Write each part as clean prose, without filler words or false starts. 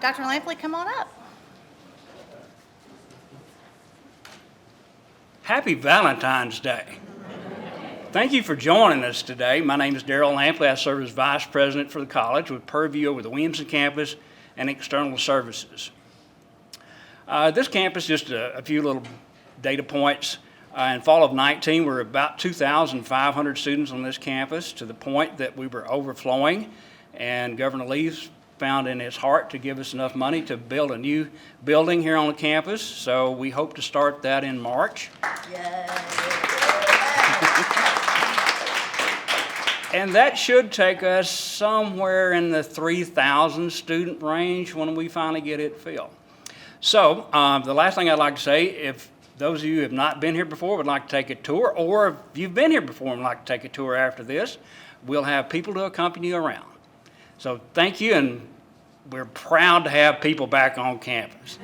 Dr. Lampley, come on up. Happy Valentine's Day. Thank you for joining us today. My name is Daryl Lampley. I serve as Vice President for the college with purview over the Williamson campus and external services. This campus, just a few little data points. In fall of 19, we were about 2,500 students on this campus, to the point that we were overflowing, and Governor Lees found in his heart to give us enough money to build a new building here on the campus. So we hope to start that in March. Yay. And that should take us somewhere in the 3,000 student range when we finally get it filled. So the last thing I'd like to say, if those of you who have not been here before would like to take a tour, or if you've been here before and would like to take a tour after this, we'll have people to accompany you around. So thank you, and we're proud to have people back on campus.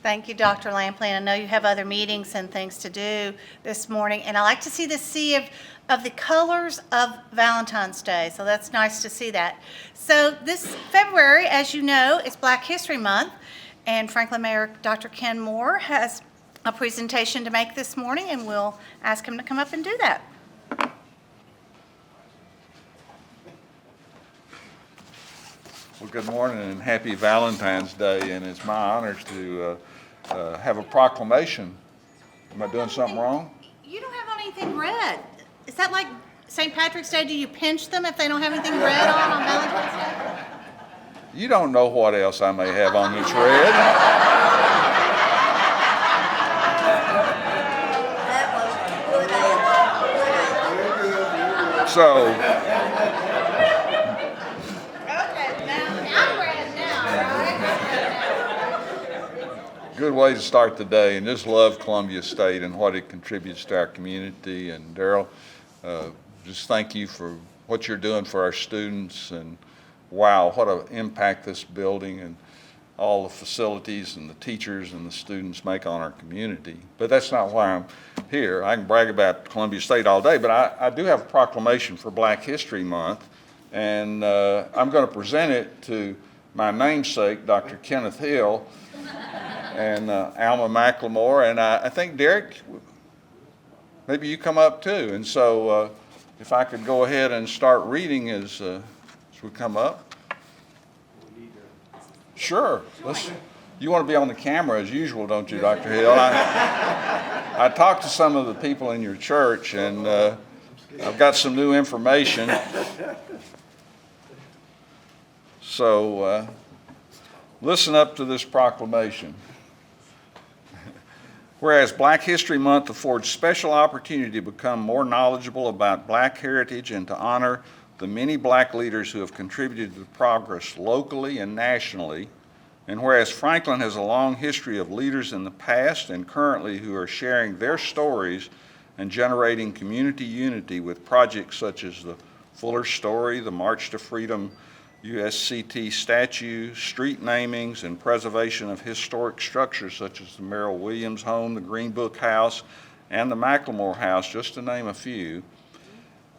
Thank you, Dr. Lampley. And I know you have other meetings and things to do this morning, and I like to see the sea of the colors of Valentine's Day, so that's nice to see that. So this February, as you know, is Black History Month, and Franklin Mayor Dr. Ken Moore has a presentation to make this morning, and we'll ask him to come up and do that. Well, good morning and happy Valentine's Day, and it's my honor to have a proclamation. Am I doing something wrong? You don't have anything red. Is that like St. Patrick's Day? Do you pinch them if they don't have anything red on Valentine's Day? You don't know what else I may have on this red. So, Okay, now I'm red now, right? good way to start the day, and just love Columbia State and what it contributes to our community. And Daryl, just thank you for what you're doing for our students, and wow, what an impact this building and all the facilities and the teachers and the students make on our community. But that's not why I'm here. I can brag about Columbia State all day, but I do have a proclamation for Black History Month, and I'm going to present it to my namesake, Dr. Kenneth Hill, and Alma McLemore, and I think Derek, maybe you come up too. And so if I could go ahead and start reading as we come up. Sure. You want to be on the camera as usual, don't you, Dr. Hill? I talked to some of the people in your church, and I've got some new information. So listen up to this proclamation. Whereas Black History Month affords special opportunity to become more knowledgeable about Black heritage and to honor the many Black leaders who have contributed to progress locally and nationally, and whereas Franklin has a long history of leaders in the past and currently who are sharing their stories and generating community unity with projects such as the Fuller Story, the March to Freedom USCT statue, street namings, and preservation of historic structures such as the Merrill Williams Home, the Green Book House, and the McLemore House, just to name a few.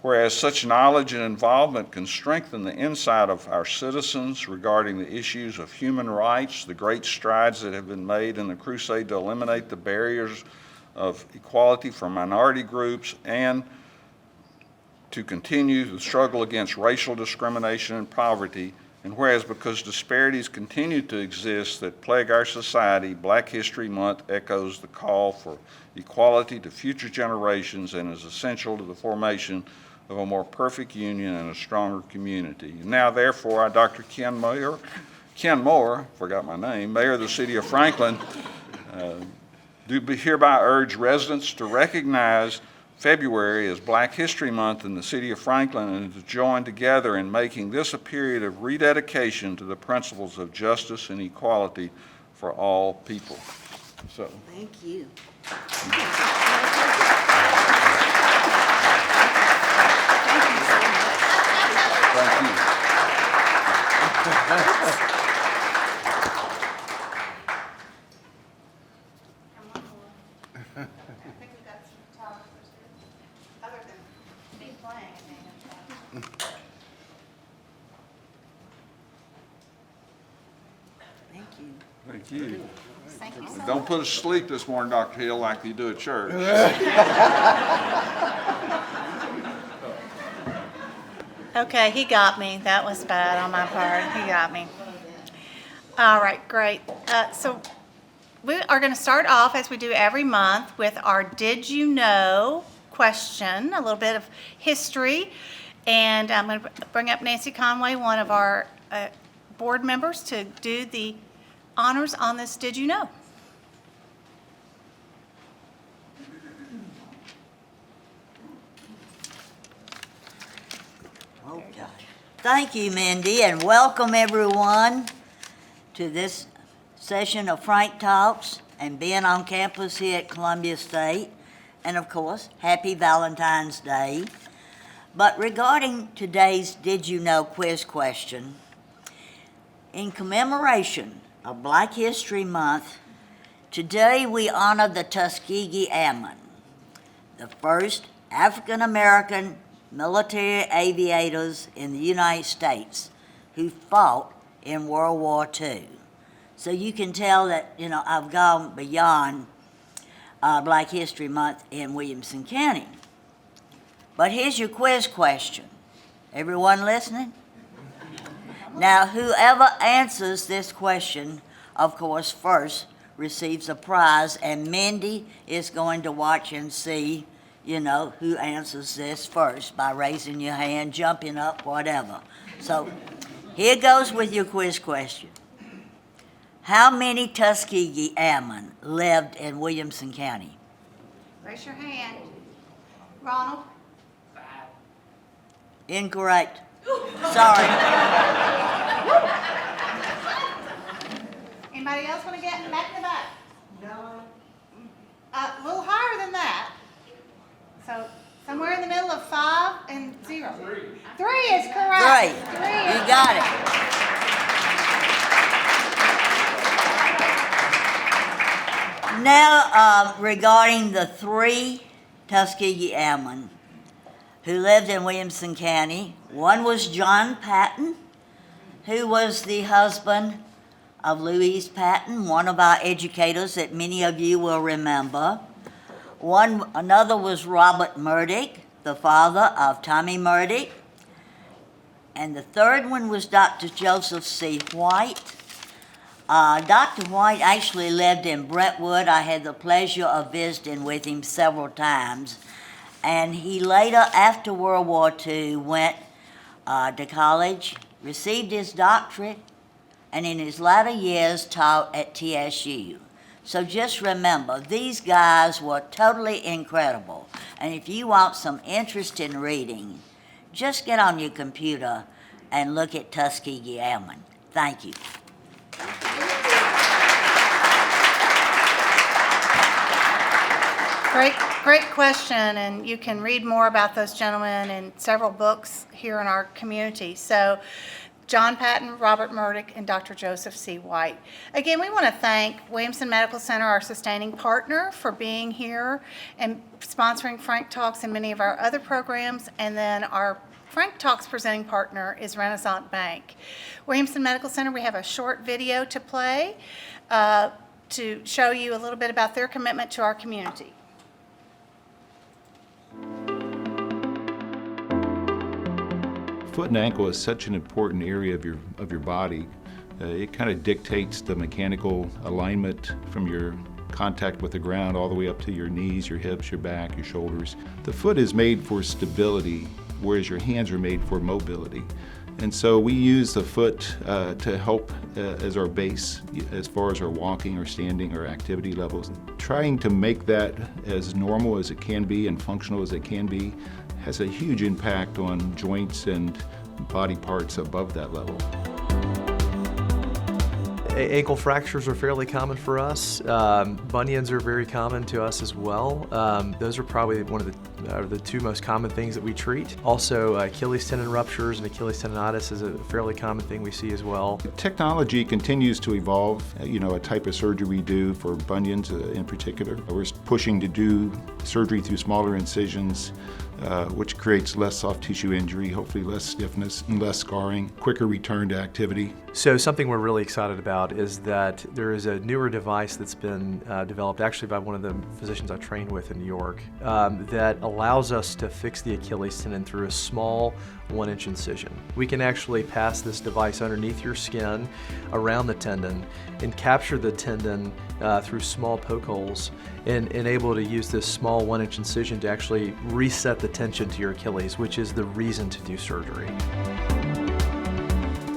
Whereas such knowledge and involvement can strengthen the insight of our citizens regarding the issues of human rights, the great strides that have been made in the crusade to eliminate the barriers of equality for minority groups, and to continue the struggle against racial discrimination and poverty. And whereas because disparities continue to exist that plague our society, Black History Month echoes the call for equality to future generations and is essential to the formation of a more perfect union and a stronger community. And now, therefore, I, Dr. Ken Moore, forgot my name, Mayor of the City of Franklin, do hereby urge residents to recognize February as Black History Month in the City of Franklin and to join together in making this a period of rededication to the principles of justice and equality for all people. So, Thank you. thank you. I think we got some photographers here. Other than me playing, I mean. Thank you. Thank you so much. Don't put us to sleep this morning, Dr. Hill, like you do at church. Okay, he got me. That was bad on my part. He got me. All right, great. So we are going to start off, as we do every month, with our Did You Know question, a little bit of history. And I'm going to bring up Nancy Conway, one of our board members, to do the honors on this Did You Know? Okay. Thank you, Mindy, and welcome everyone to this session of Frank Talks and being on campus here at Columbia State. And of course, happy Valentine's Day. But regarding today's Did You Know quiz question, in commemoration of Black History Month, today we honor the Tuskegee Airmen, the first African-American military aviators in the United States who fought in World War II. So you can tell that, I've gone beyond Black History Month in Williamson County. But here's your quiz question. Everyone listening? Now, whoever answers this question, of course, first receives a prize, and Mindy is going to watch and see, who answers this first by raising your hand, jumping up, whatever. So here goes with your quiz question. How many Tuskegee Airmen lived in Williamson County? Raise your hand. Ronald? Incorrect. Sorry. Anybody else want to get back in the back? No. A little higher than that. So somewhere in the middle of 5 and 0. 3 is correct. 3. You got it. Now, regarding the 3 Tuskegee Airmen who lived in Williamson County, one was John Patton, who was the husband of Louise Patton, one of our educators that many of you will remember. Another was Robert Murdick, the father of Tommy Murdick. And the third one was Dr. Joseph C. White. Dr. White actually lived in Brentwood. I had the pleasure of visiting with him several times. And he later, after World War II, went to college, received his doctorate, and in his latter years taught at TSU. So just remember, these guys were totally incredible. And if you want some interest in reading, just get on your computer and look at Tuskegee Airmen. Thank you. Great question, and you can read more about those gentlemen in several books here in our community. So, John Patton, Robert Murdick, and Dr. Joseph C. White. Again, we want to thank Williamson Medical Center, our sustaining partner, for being here and sponsoring Frank Talks and many of our other programs, and then our Frank Talks presenting partner is Renaissance Bank. Williamson Medical Center, we have a short video to play to show you a little bit about their commitment to our community. Foot and ankle is such an important area of your body. It kind of dictates the mechanical alignment from your contact with the ground all the way up to your knees, your hips, your back, your shoulders. The foot is made for stability, whereas your hands are made for mobility. And so we use the foot to help as our base as far as our walking or standing or activity levels. Trying to make that as normal as it can be and functional as it can be has a huge impact on joints and body parts above that level. Ankle fractures are fairly common for us. Bunions are very common to us as well. Those are probably one of the 2 most common things that we treat. Also, Achilles tendon ruptures and Achilles tendonitis is a fairly common thing we see as well. Technology continues to evolve. A type of surgery we do for bunions in particular. We're pushing to do surgery through smaller incisions, which creates less soft tissue injury, hopefully less stiffness and less scarring, quicker return to activity. So something we're really excited about is that there is a newer device that's been developed actually by one of the physicians I trained with in New York that allows us to fix the Achilles tendon through a small 1-inch incision. We can actually pass this device underneath your skin around the tendon and capture the tendon through small poke holes and able to use this small 1-inch incision to actually reset the tension to your Achilles, which is the reason to do surgery.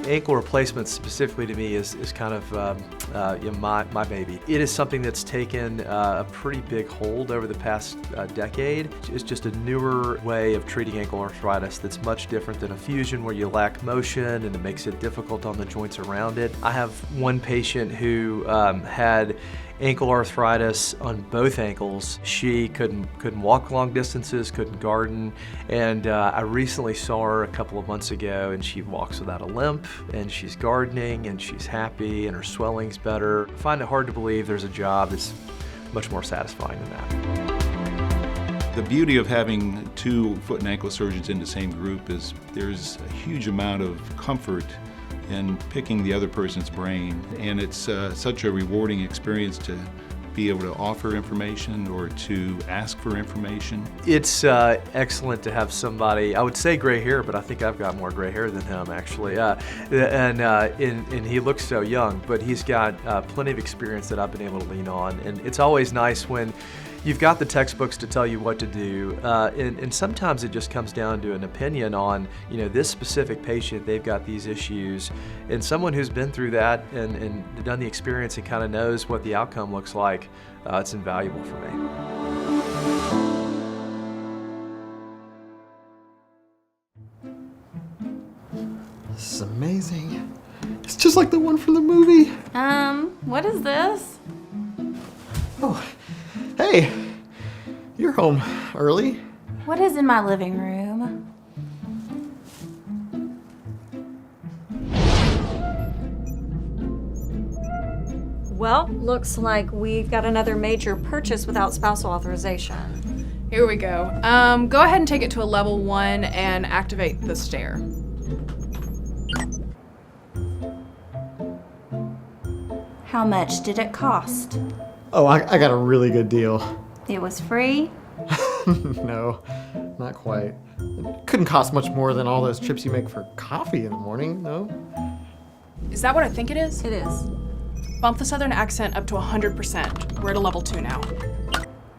Ankle replacement specifically to me is kind of my baby. It is something that's taken a pretty big hold over the past decade. It's just a newer way of treating ankle arthritis that's much different than a fusion where you lack motion and it makes it difficult on the joints around it. I have one patient who had ankle arthritis on both ankles. She couldn't walk long distances, couldn't garden, and I recently saw her a couple of months ago, and she walks without a limp, and she's gardening, and she's happy, and her swelling's better. I find it hard to believe there's a job that's much more satisfying than that. The beauty of having 2 foot and ankle surgeons in the same group is there's a huge amount of comfort in picking the other person's brain, and it's such a rewarding experience to be able to offer information or to ask for information. It's excellent to have somebody, I would say gray hair, but I think I've got more gray hair than him actually, and he looks so young, but he's got plenty of experience that I've been able to lean on, and it's always nice when you've got the textbooks to tell you what to do, and sometimes it just comes down to an opinion on, this specific patient, they've got these issues, and someone who's been through that and done the experience and kind of knows what the outcome looks like, it's invaluable for me. This is amazing. It's just like the one from the movie. What is this? Oh, hey, you're home early. What is in my living room? Well, looks like we've got another major purchase without spousal authorization. Here we go. Go ahead and take it to a level 1 and activate the stair. How much did it cost? Oh, I got a really good deal. It was free? No, not quite. It couldn't cost much more than all those trips you make for coffee in the morning, no? Is that what I think it is? It is. Bump the southern accent up to 100%. We're at a level 2 now.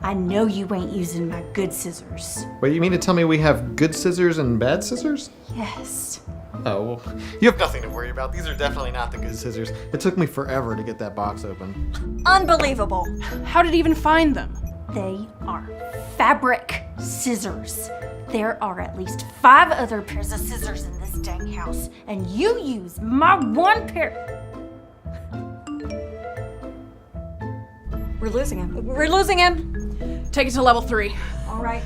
I know you ain't using my good scissors. Wait, you mean to tell me we have good scissors and bad scissors? Yes. Oh, well, you have nothing to worry about. These are definitely not the good scissors. It took me forever to get that box open. Unbelievable. How did he even find them? They are fabric scissors. There are at least 5 other pairs of scissors in this dang house, and you use my one pair. We're losing him. We're losing him. Take it to level 3. All right.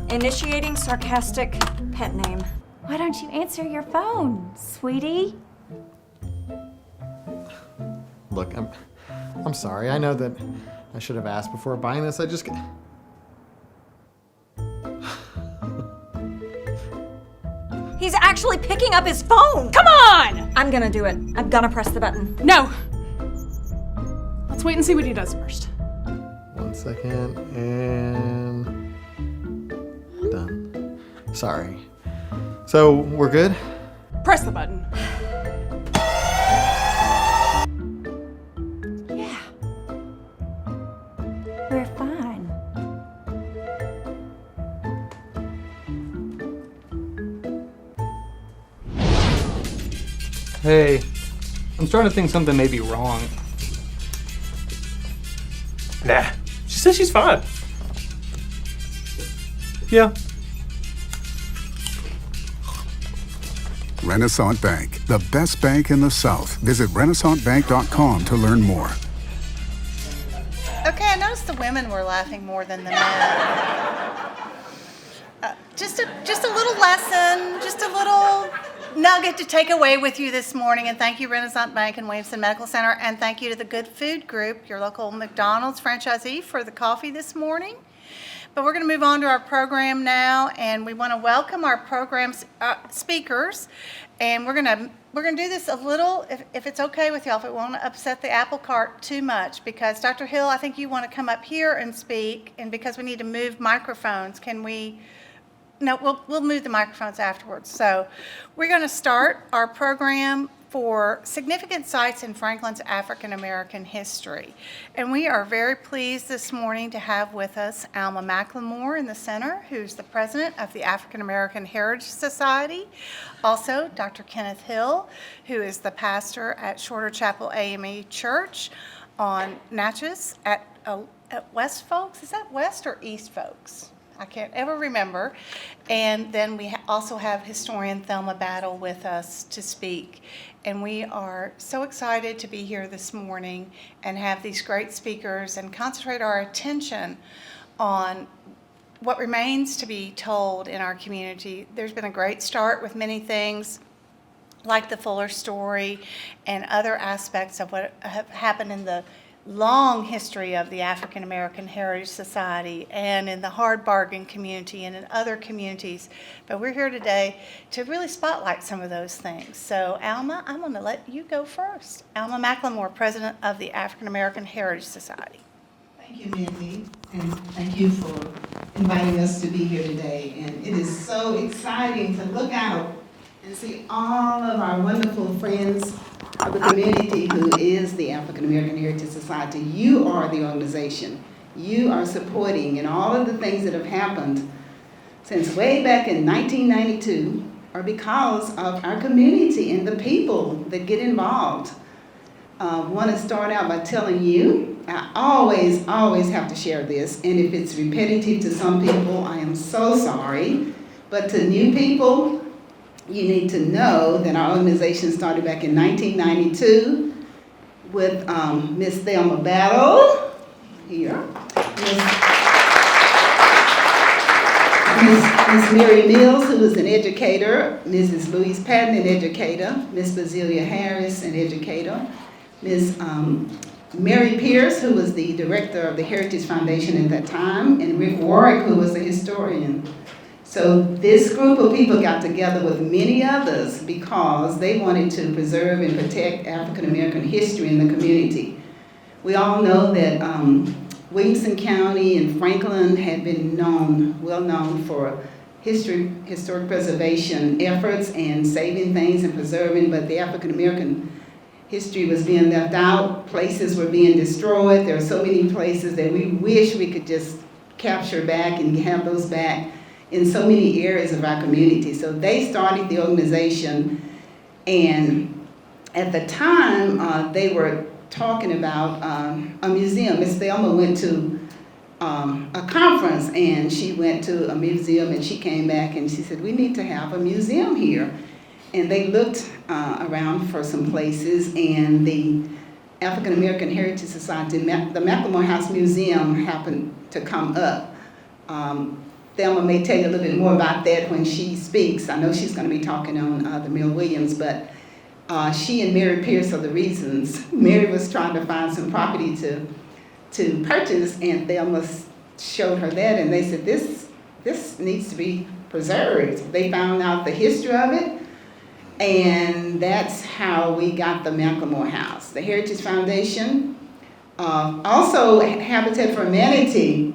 Initiating sarcastic pet name. Why don't you answer your phone, sweetie? Look, I'm sorry. I know that I should have asked before buying this. I just He's actually picking up his phone. Come on! I'm gonna do it. I'm gonna press the button. No! Let's wait and see what he does first. 1 second, and done. Sorry. So, we're good? Press the button. Yeah. We're fine. Hey, I'm starting to think something may be wrong. Nah, she says she's fine. Yeah. Renaissance Bank, the best bank in the South. Visit renaissancebank.com to learn more. Okay, I noticed the women were laughing more than the men. Just a little lesson, just a little nugget to take away with you this morning. And thank you, Renaissance Bank and Williamson Medical Center. And thank you to the Good Food Group, your local McDonald's franchisee, for the coffee this morning. But we're going to move on to our program now, and we want to welcome our program's speakers. And we're going to do this a little, if it's okay with y'all, if it won't upset the apple cart too much, because Dr. Hill, I think you want to come up here and speak, and because we need to move microphones, can we? No, we'll move the microphones afterwards. So we're going to start our program for significant sites in Franklin's African American history. And we are very pleased this morning to have with us Alma McLemore in the center, who's the president of the African American Heritage Society. Also, Dr. Kenneth Hill, who is the pastor at Shorter Chapel AME Church on Natchez at West Folks. Is that West or East Folks? I can't ever remember. And then we also have historian Thelma Battle with us to speak. And we are so excited to be here this morning and have these great speakers and concentrate our attention on what remains to be told in our community. There's been a great start with many things like the Fuller story and other aspects of what have happened in the long history of the African American Heritage Society and in the Hard Bargain community and in other communities. But we're here today to really spotlight some of those things. So Alma, I'm going to let you go first. Alma McLemore, president of the African American Heritage Society. Thank you, Mindy, and thank you for inviting us to be here today. And it is so exciting to look out and see all of our wonderful friends of the community who is the African American Heritage Society. You are the organization. You are supporting, and all of the things that have happened since way back in 1992 are because of our community and the people that get involved. I want to start out by telling you, I always have to share this, and if it's repetitive to some people, I am so sorry, but to new people, you need to know that our organization started back in 1992 with Miss Thelma Battle here, Miss Mary Mills, who was an educator, Mrs. Louise Patton, an educator, Miss Bazelia Harris, an educator, Miss Mary Pierce, who was the director of the Heritage Foundation at that time, and Rick Warwick, who was a historian. So this group of people got together with many others because they wanted to preserve and protect African American history in the community. We all know that Williamson County and Franklin had been well known for historic preservation efforts and saving things and preserving, but the African American history was being left out. Places were being destroyed. There are so many places that we wish we could just capture back and have those back in so many areas of our community. So they started the organization, and at the time they were talking about a museum. Miss Thelma went to a conference, and she went to a museum, and she came back and she said, we need to have a museum here. And they looked around for some places, and the African American Heritage Society, the McLemore House Museum happened to come up. Thelma may tell you a little bit more about that when she speaks. I know she's going to be talking on the Mill Williams, but she and Mary Pierce are the reasons. Mary was trying to find some property to purchase, and Thelma showed her that, and they said, this needs to be preserved. They found out the history of it, and that's how we got the McLemore House. The Heritage Foundation, also Habitat for Humanity,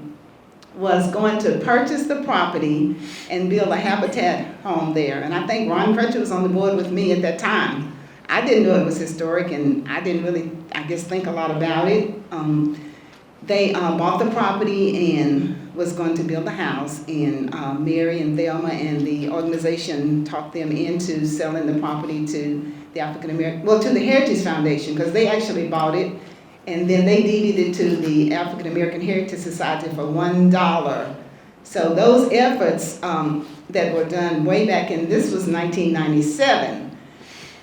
was going to purchase the property and build a Habitat home there. And I think Ron Crutcher was on the board with me at that time. I didn't know it was historic, and I didn't really, think a lot about it. They bought the property and was going to build a house, and Mary and Thelma and the organization talked them into selling the property to the to the Heritage Foundation, because they actually bought it. And then they deeded it to the African American Heritage Society for $1. So those efforts that were done way back in, this was 1997,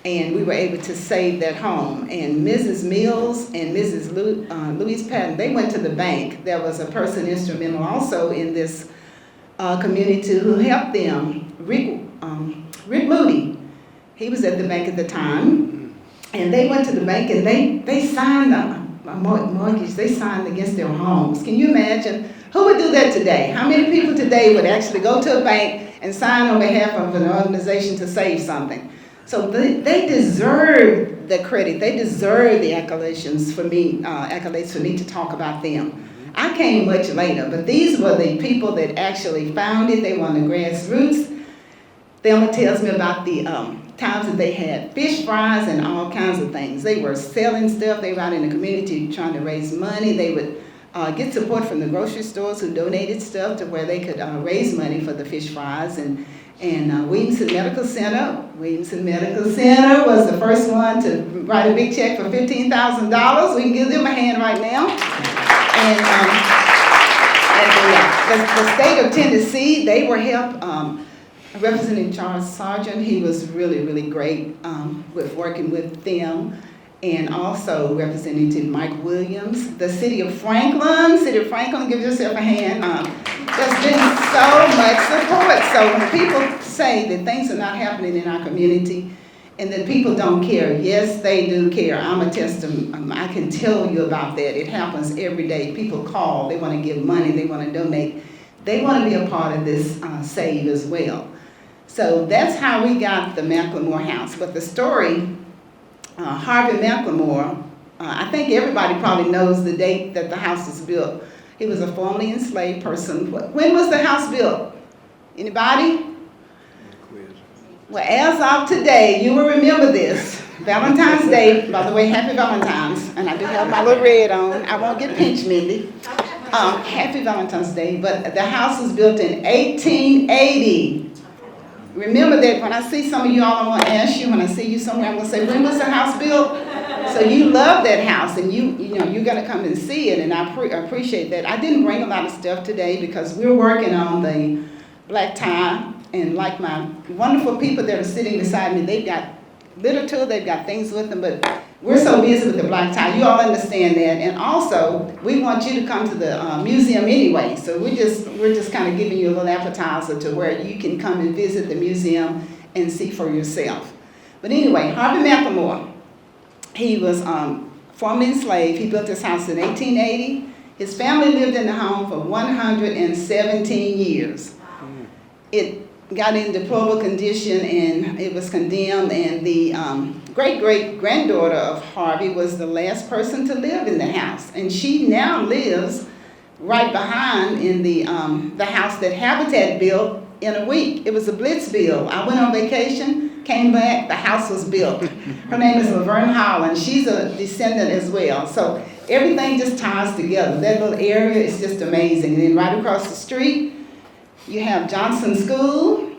and we were able to save that home. And Mrs. Mills and Mrs. Louise Patton, they went to the bank. There was a person instrumental also in this community who helped them, Rick Moody. He was at the bank at the time, and they went to the bank and they signed mortgage, they signed against their homes. Can you imagine? Who would do that today? How many people today would actually go to a bank and sign on behalf of an organization to save something? So they deserve the credit. They deserve the accolades for me to talk about them. I came much later, but these were the people that actually found it. They were on the grassroots. Thelma tells me about the times that they had fish fries and all kinds of things. They were selling stuff. They were out in the community trying to raise money. They would get support from the grocery stores who donated stuff to where they could raise money for the fish fries. And Williamson Medical Center was the first one to write a big check for $15,000. We can give them a hand right now. And the state of Tennessee, they were helped. Representative Charles Sargent, he was really, really great with working with them. And also Representative Mike Williams. The City of Franklin, give yourself a hand. There's been so much support. So when people say that things are not happening in our community and that people don't care, yes, they do care. I'm a testament. I can tell you about that. It happens every day. People call, they want to give money, they want to donate. They want to be a part of this save as well. So that's how we got the McLemore House. But the story, Harvey McLemore, I think everybody probably knows the date that the house was built. He was a formerly enslaved person. When was the house built? Anybody? Well, as of today, you will remember this. Valentine's Day, by the way, happy Valentine's. And I do have my little red on. I won't get pinched, Mindy. Happy Valentine's Day. But the house was built in 1880. Remember that when I see some of you all, I'm going to ask you, when I see you somewhere, I'm going to say, when was the house built? So you love that house, and you're going to come and see it, and I appreciate that. I didn't bring a lot of stuff today because we're working on the black tie, and like my wonderful people that are sitting beside me, they've got literature, they've got things with them, but we're so busy with the black tie. You all understand that, and also we want you to come to the museum anyway. So we're just kind of giving you a little appetizer to where you can come and visit the museum and see for yourself. But anyway, Harvey McLemore, he was formerly enslaved. He built this house in 1880. His family lived in the home for 117 years. It got in deplorable condition and it was condemned, and the great-great-granddaughter of Harvey was the last person to live in the house, and she now lives right behind in the house that Habitat built in a week. It was a blitz build. I went on vacation, came back, the house was built. Her name is Laverne Holland. She's a descendant as well. So everything just ties together. That little area is just amazing. And then right across the street, you have Johnson School,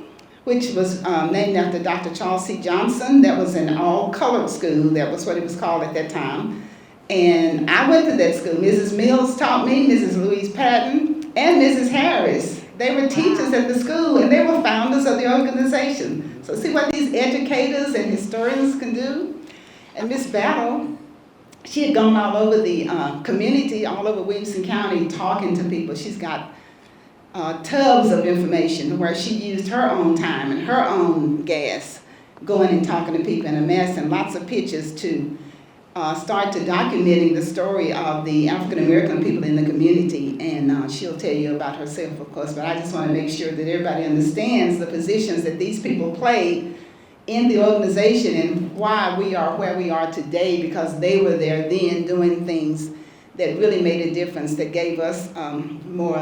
which was named after Dr. Charles C. Johnson. That was an all-colored school. That was what it was called at that time. And I went to that school. Mrs. Mills taught me, Mrs. Louise Patton, and Mrs. Harris. They were teachers at the school, and they were founders of the organization. So see what these educators and historians can do? And Miss Battle, she had gone all over the community, all over Williamson County, talking to people. She's got tubs of information where she used her own time and her own gas going and talking to people and amassing lots of pictures to start to documenting the story of the African American people in the community. And she'll tell you about herself, of course, but I just want to make sure that everybody understands the positions that these people played in the organization and why we are where we are today, because they were there then doing things that really made a difference, that gave us more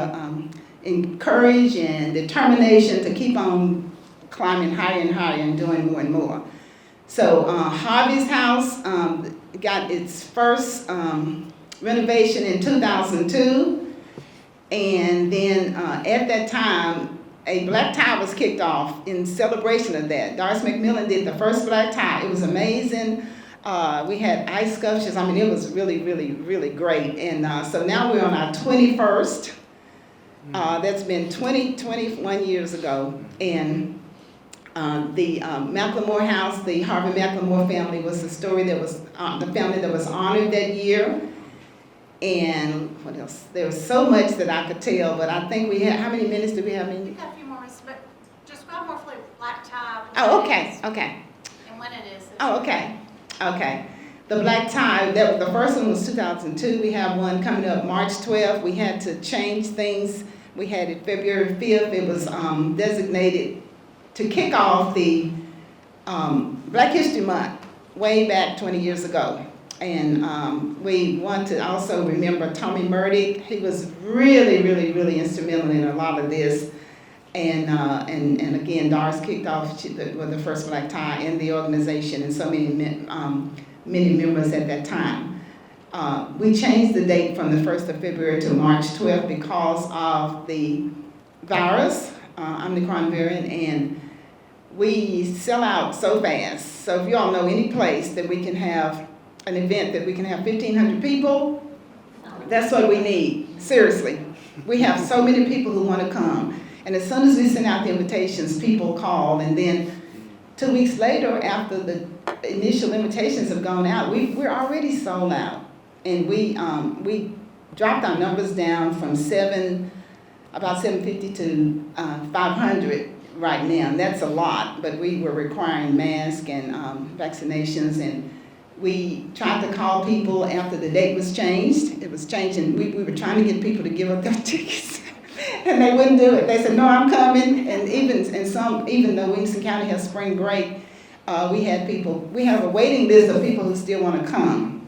courage and determination to keep on climbing higher and higher and doing more and more. So Harvey's house got its first renovation in 2002, and then at that time, a black tie was kicked off in celebration of that. Doris McMillan did the first black tie. It was amazing. We had ice sculptures. I mean, it was really, really, really great. And so now we're on our 21st. That's been 21 years ago. And the McLemore house, the Harvey McLemore family, was the story that was, the family that was honored that year. And what else? There was so much that I could tell, but I think we have, how many minutes do we have? We got a few more minutes, but describe more fully black tie. Oh, okay, okay. And when it is. Oh, okay, okay. The black tie, the first one was 2002. We have one coming up March 12th. We had to change things. We had it February 5th. It was designated to kick off the Black History Month way back 20 years ago. And we want to also remember Tommy Murdick. He was really, really, really instrumental in a lot of this. And again, Doris kicked off with the first black tie in the organization, and so many members at that time. We changed the date from the 1st of February to March 12th because of the virus, Omicron variant, and we sell out so fast. So if you all know any place that we can have an event that we can have 1,500 people, that's what we need, seriously. We have so many people who want to come. And as soon as we send out the invitations, people call, and then 2 weeks later, after the initial invitations have gone out, we're already sold out. And we dropped our numbers down from about 750 to 500 right now. And that's a lot, but we were requiring masks and vaccinations, and we tried to call people after the date was changed. It was changing. We were trying to get people to give up their tickets. And they wouldn't do it. They said, no, I'm coming. And even though Williamson County has spring break, we have a waiting list of people who still want to come.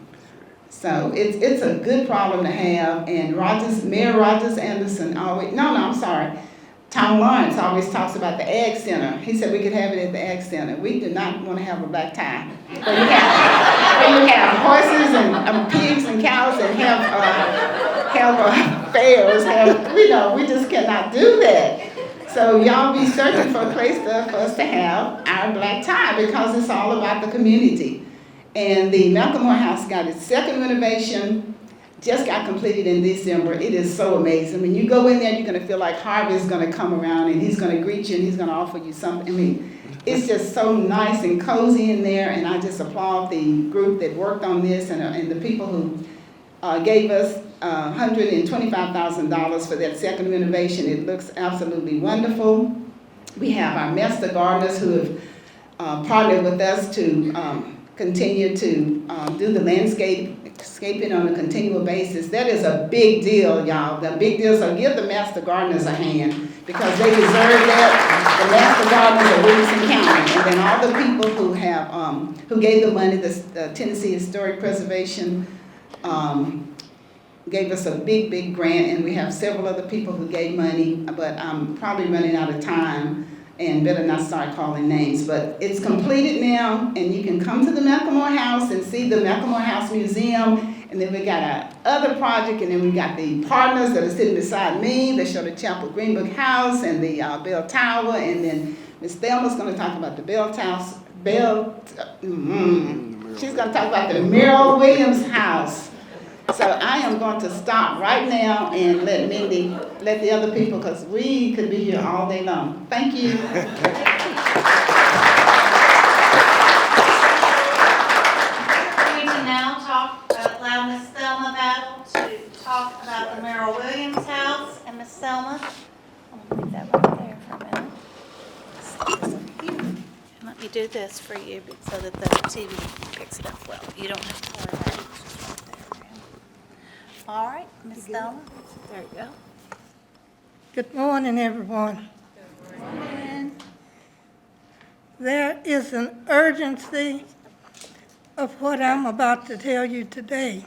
So it's a good problem to have. And Mayor Rogers Anderson Tom Lawrence always talks about the Ag Center. He said we could have it at the Ag Center. We do not want to have a black tie. Where you have horses and pigs and cows and have fairs. We just cannot do that. So y'all be searching for a place for us to have our black tie, because it's all about the community. And the Malcolm Moore House got its second renovation. Just got completed in December. It is so amazing. When you go in there, you're going to feel like Harvey is going to come around and he's going to greet you and he's going to offer you something. I mean, it's just so nice and cozy in there, and I just applaud the group that worked on this and the people who gave us $125,000 for that second renovation. It looks absolutely wonderful. We have our master gardeners who have partnered with us to continue to do the landscaping on a continual basis. That is a big deal, y'all. The big deal, so give the master gardeners a hand, because they deserve that. The master gardeners of Williamson County, and then all the people who have who gave the money. The Tennessee Historic Preservation gave us a big grant, and we have several other people who gave money, but I'm probably running out of time and better not start calling names. But it's completed now, and you can come to the Malcolm Moore House and see the Malcolm Moore House Museum. And then we got our other project, and then we got the partners that are sitting beside me. They show the Chapel Greenbook House and the Bell Tower, and then Ms. Thelma's going to talk about the she's going to talk about the Merrill Williams House. So I am going to stop right now and let the other people, because we could be here all day long. Thank you. We can now allow Ms. Thelma Battle to talk about the Merrill Williams House. And Ms. Thelma, I'm going to leave that right there for a minute. Let me do this for you so that the TV picks it up well. You don't have to worry about it. All right, Ms. Thelma, there you go. Good morning, everyone. Good morning. There is an urgency of what I'm about to tell you today.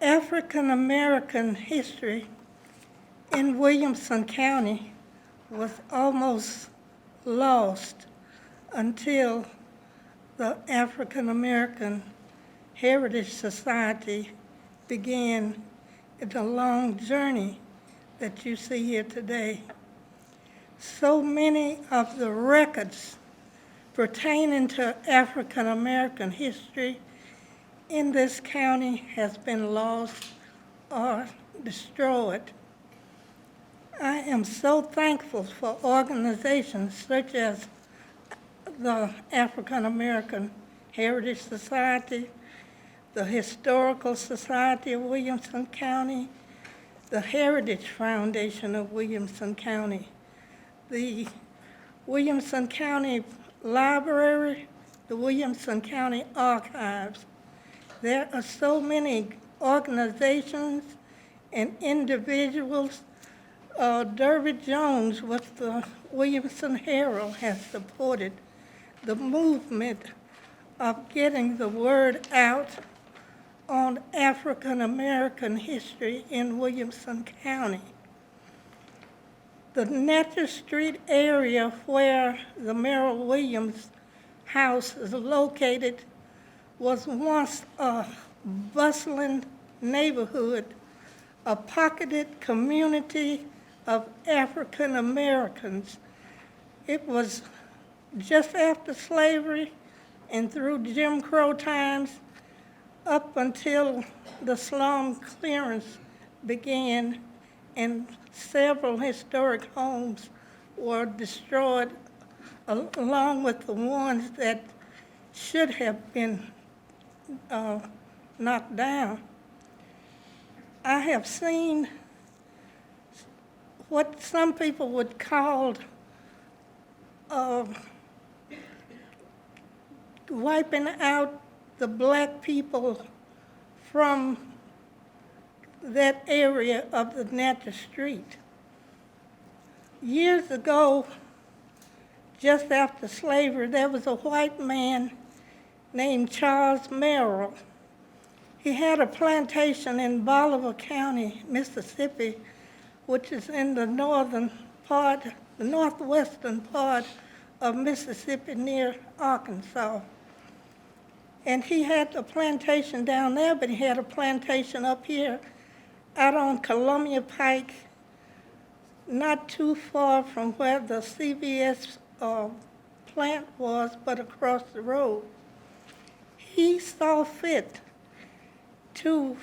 African American history in Williamson County was almost lost until the African American Heritage Society began the long journey that you see here today. So many of the records pertaining to African American history in this county has been lost or destroyed. I am so thankful for organizations such as the African American Heritage Society, the Historical Society of Williamson County, the Heritage Foundation of Williamson County, the Williamson County Library, the Williamson County Archives. There are so many organizations and individuals. Derby Jones with the Williamson Herald has supported the movement of getting the word out on African American history in Williamson County. The Natchez Street area where the Merrill Williams house is located was once a bustling neighborhood, a pocketed community of African Americans. It was just after slavery and through Jim Crow times up until the slum clearance began and several historic homes were destroyed along with the ones that should have been knocked down. I have seen what some people would call wiping out the black people from that area of the Natchez Street. Years ago, just after slavery, there was a white man named Charles Merrill. He had a plantation in Bolivar County, Mississippi, which is in the northwestern part of Mississippi near Arkansas. And he had a plantation down there, but he had a plantation up here out on Columbia Pike, not too far from where the CVS plant was, but across the road. He saw fit to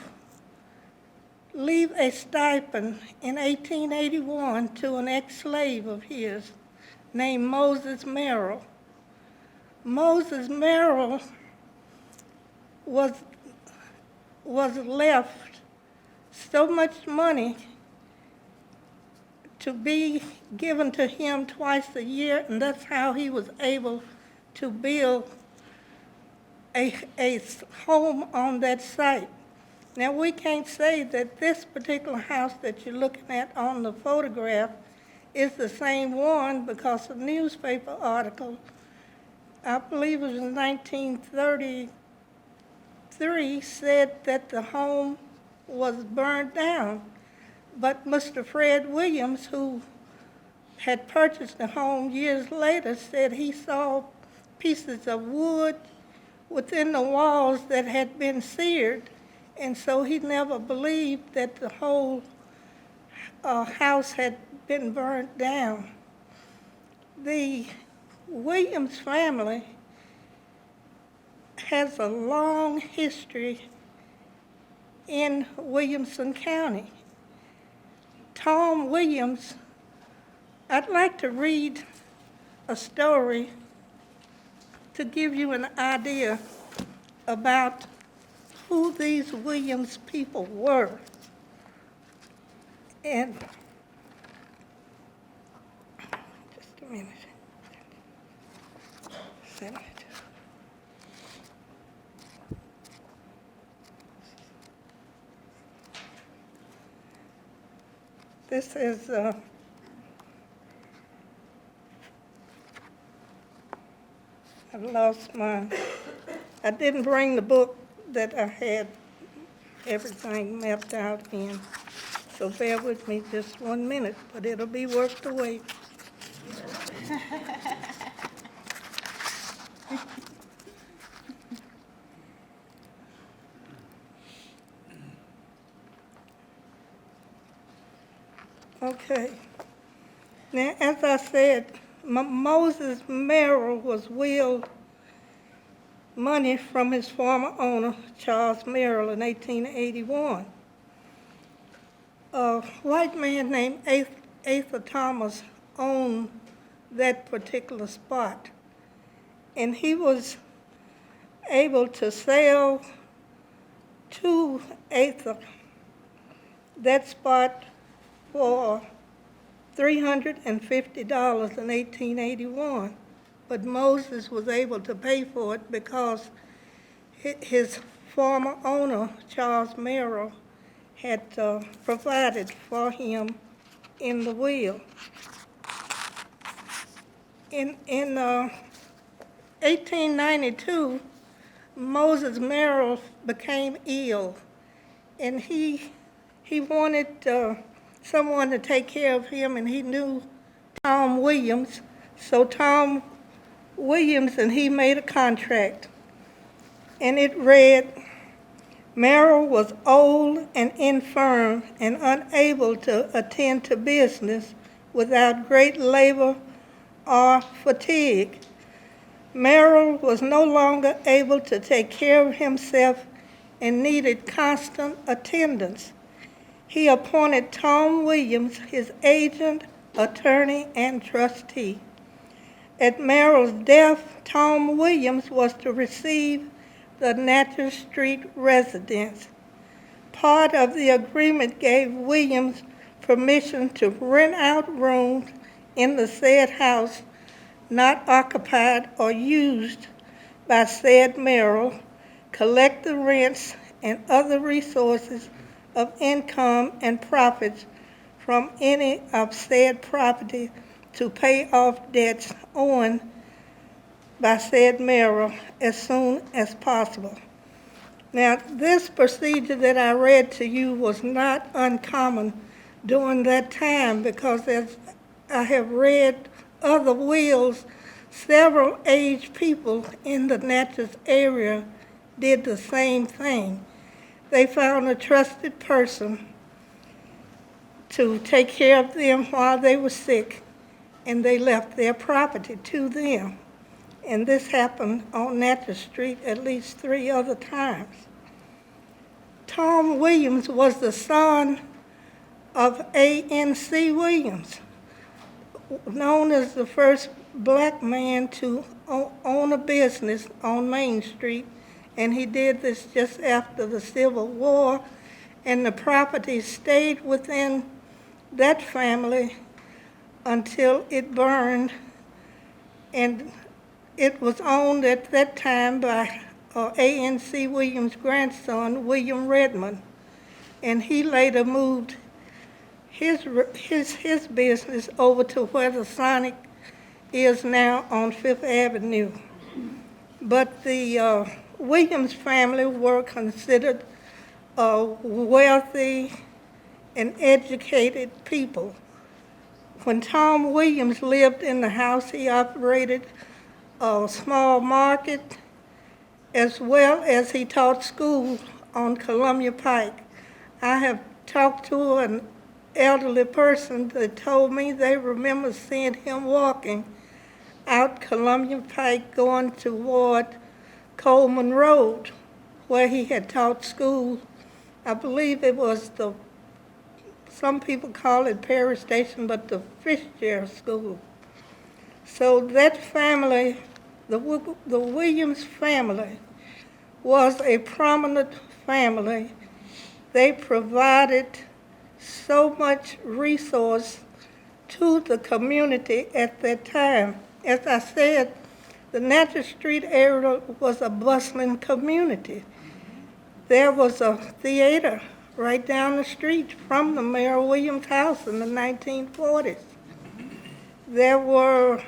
leave a stipend in 1881 to an ex-slave of his named Moses Merrill. Moses Merrill was left so much money to be given to him twice a year, and that's how he was able to build a home on that site. Now, we can't say that this particular house that you're looking at on the photograph is the same one, because a newspaper article, I believe it was in 1933, said that the home was burned down. But Mr. Fred Williams, who had purchased the home years later, said he saw pieces of wood within the walls that had been seared, and so he never believed that the whole house had been burnt down. The Williams family has a long history in Williamson County. Tom Williams, I'd like to read a story to give you an idea about who these Williams people were. And just a minute. This is I didn't bring the book that I had everything mapped out in, so bear with me just 1 minute, but it'll be worth the wait. Okay. Now, as I said, Moses Merrill was willed money from his former owner, Charles Merrill, in 1881. A white man named Arthur Thomas owned that particular spot, and he was able to sell to Arthur that spot for $350 in 1881, but Moses was able to pay for it because his former owner, Charles Merrill, had provided for him in the will. In 1892, Moses Merrill became ill, and he wanted someone to take care of him, and he knew Tom Williams. So Tom Williams and he made a contract, and it read, Merrill was old and infirm and unable to attend to business without great labor or fatigue. Merrill was no longer able to take care of himself and needed constant attendance. He appointed Tom Williams his agent, attorney, and trustee. At Merrill's death, Tom Williams was to receive the Natchez Street residence. Part of the agreement gave Williams permission to rent out rooms in the said house not occupied or used by said Merrill, collect the rents and other resources of income and profits from any of said property to pay off debts owing by said Merrill as soon as possible. Now, this procedure that I read to you was not uncommon during that time, because as I have read other wills, several aged people in the Natchez area did the same thing. They found a trusted person to take care of them while they were sick, and they left their property to them. And this happened on Natchez Street at least 3 other times. Tom Williams was the son of A.N.C. Williams, known as the first black man to own a business on Main Street, and he did this just after the Civil War, and the property stayed within that family until it burned, and it was owned at that time by A.N.C. Williams' grandson, William Redmond, and he later moved his business over to where the Sonic is now on Fifth Avenue. But the Williams family were considered wealthy and educated people. When Tom Williams lived in the house, he operated a small market, as well as he taught school on Columbia Pike. I have talked to an elderly person that told me they remember seeing him walking out Columbia Pike going toward Coleman Road, where he had taught school. I believe it was some people call it Perry Station, but the Fitzgerald School. So that family, the Williams family, was a prominent family. They provided so much resource to the community at that time. As I said, the Natchez Street area was a bustling community. There was a theater right down the street from the Merrill Williams house in the 1940s. There were